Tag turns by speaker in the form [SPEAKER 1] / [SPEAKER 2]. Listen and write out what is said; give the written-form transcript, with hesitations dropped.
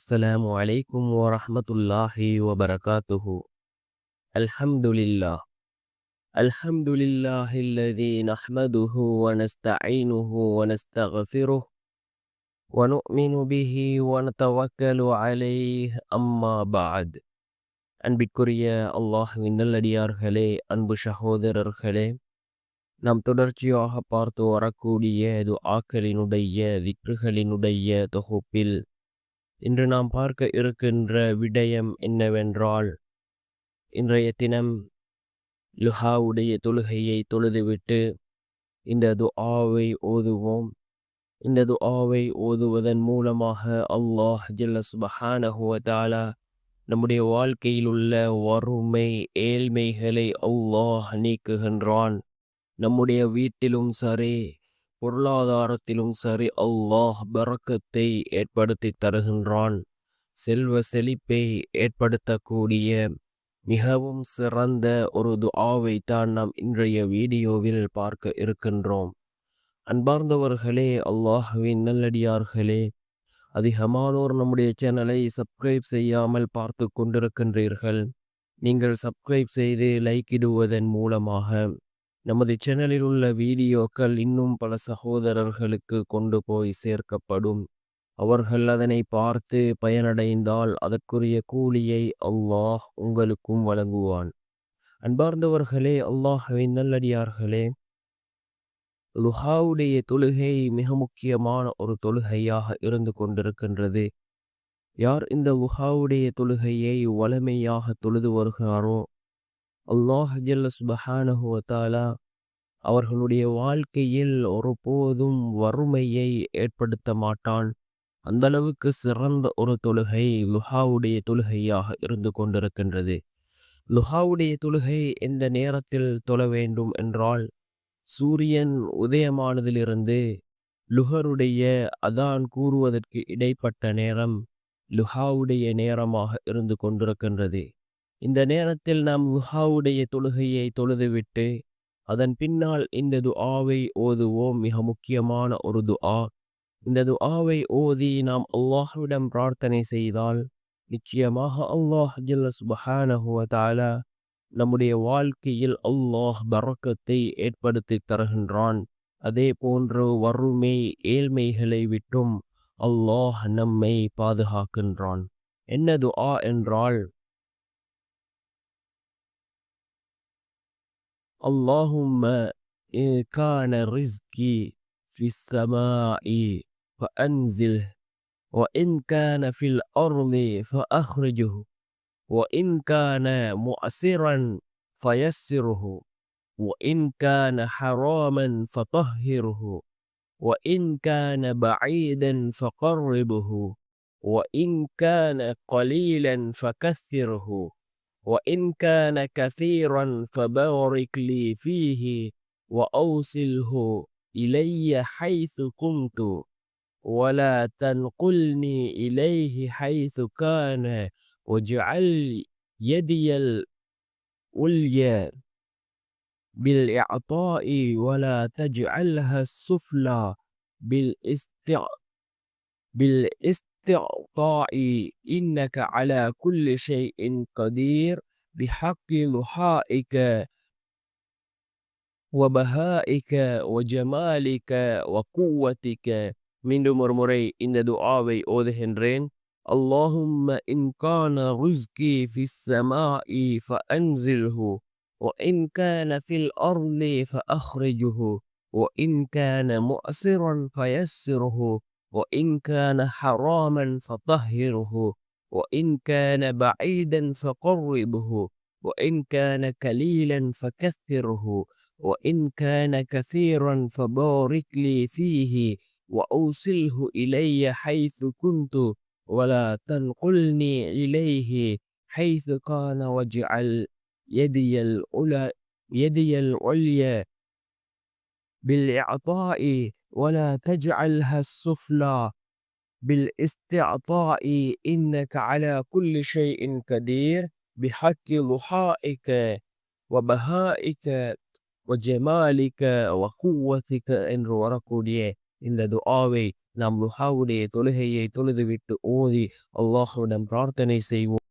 [SPEAKER 1] السلام عليكم ورحمة الله وبركاته. الحمد لله. الحمد لله الذي نحمده ونستعينه ونستغفره ونؤمن به ونتوكل عليه أما بعد. அன்பிற்குரிய அல்லாஹ்வின் நல்லடியார்களே, அன்பு சகோதரர்களே, நாம் தொடர்ச்சியாக பார்த்து வரக்கூடிய துஆக்களினுடைய திக்ருகளினுடைய தொகுப்பில் இன்று நாம் பார்க்க இருக்கின்ற விடயம் என்னவென்றால், இன்றைய தினம் லுஹாவுடைய தொழுகையை தொழுதுவிட்டு இந்த துஆவை ஓதுவோம். இந்த துஆவை ஓதுவதன் மூலமாக அல்லாஹ் ஜல்ல சுப்ஹானஹு வ தஆலா நம்முடைய வாழ்க்கையில் உள்ள வறுமை ஏழ்மைகளை அல்லாஹ் நீக்குகின்றான். நம்முடைய வீட்டிலும் சரி, பொருளாதாரத்திலும் சரி, அல்லாஹ் பரக்கத்தை ஏற்படுத்தி தருகின்றான். செல்வ செழிப்பை ஏற்படுத்தக்கூடிய மிகவும் சிறந்த ஒரு துஆவை தான் நாம் இன்றைய வீடியோவில் பார்க்க இருக்கின்றோம். அன்பார்ந்தவர்களே, அல்லாஹ்வின் நல்லடியார்களே, அதிகமானோர் நம்முடைய சேனலை சப்ஸ்கிரைப் செய்யாமல் பார்த்து கொண்டிருக்கின்றீர்கள். நீங்கள் சப்ஸ்கிரைப் செய்து லைக் இடுவதன் மூலமாக நமது சேனலில் உள்ள வீடியோக்கள் இன்னும் பல சகோதரர்களுக்கு கொண்டு போய் சேர்க்கப்படும். அவர்கள் அதனை பார்த்து பயனடைந்தால் அதற்குரிய கூலியை அல்லாஹ் உங்களுக்கும் வழங்குவான். அன்பார்ந்தவர்களே, அல்லாஹ்வின் நல்லடியார்களே, லுஹாவுடைய தொழுகை மிக முக்கியமான ஒரு தொழுகையாக இருந்து கொண்டிருக்கின்றது. யார் இந்த லுஹாவுடைய தொழுகையை வளமையாக தொழுது வருகிறாரோ, அல்லாஹ் ஜல்ல சுப்ஹானஹு வ தஆலா அவர்களுடைய வாழ்க்கையில் ஒருபோதும் வறுமையை ஏற்படுத்த மாட்டான். அந்த அளவுக்கு சிறந்த ஒரு தொழுகை லுஹாவுடைய தொழுகையாக இருந்து கொண்டிருக்கின்றது. லுஹாவுடைய தொழுகை எந்த நேரத்தில் தொழ வேண்டும் என்றால், சூரியன் உதயமானதிலிருந்து லுஹருடைய அதான் கூறுவதற்கு இடைப்பட்ட நேரம் லுஹாவுடைய நேரமாக இருந்து கொண்டிருக்கின்றது. இந்த நேரத்தில் நாம் லுஹாவுடைய தொழுகையை தொழுதுவிட்டு அதன் பின்னால் இந்த துஆவை ஓதுவோம். மிக முக்கியமான ஒரு துஆ. இந்த துஆவை ஓதி நாம் அல்லாஹ்விடம் பிரார்த்தனை செய்தால் நிச்சயமாக அல்லாஹ் ஜல்ல சுப்ஹானஹு வ தஆலா நம்முடைய வாழ்க்கையில் அல்லாஹ் பரக்கத்தை ஏற்படுத்தி தருகின்றான். அதே போன்று வறுமை ஏழ்மைகளை விட்டும் அல்லாஹ் நம்மை பாதுகாக்கின்றான். என்ன துஆ என்றால், اللهم إن كان رزقي في السماء فأنزله وإن كان في الأرض فأخرجه وإن كان مؤسرا فيسره وإن كان حراما فطهره وإن كان بعيدا فقربه وإن كان قليلا فكثره وإن كان كثيرا فبارك لي فيه وأوصله إلي حيث كنت ولا تنقلني إليه حيث كان واجعل يدي العليا بالإعطاء ولا تجعلها السفلى بالاستعطاء إنك على كل شيء قدير بحق ضحائك وبهائك وجمالك وقوتك. மீண்டும் ஒரு முறை இந்த துஆவை ஓதுகின்றேன். اللهم إن كان رزقي في السماء فأنزله وإن كان في الأرض فأخرجه وإن كان مؤسرا فيسره وإن كان حراما فطهره وإن كان بعيدا فقربه وإن كان قليلا فكثره وإن كان كثيرا فبارك لي فيه وأوصله إلي حيث كنت ولا تنقلني إليه حيث كان واجعل يدي العليا بالإعطاء ولا تجعلها السفلى بالاستعطاء إنك على كل شيء قدير بحق ضحائك وبهائك وجمالك وقوتك என்று வரக்கூடிய இந்த துஆவை நாம் லுஹாவுடைய தொழுகையை தொழுதுவிட்டு ஓதி அல்லாஹ்விடம் பிரார்த்தனை செய்வோம்.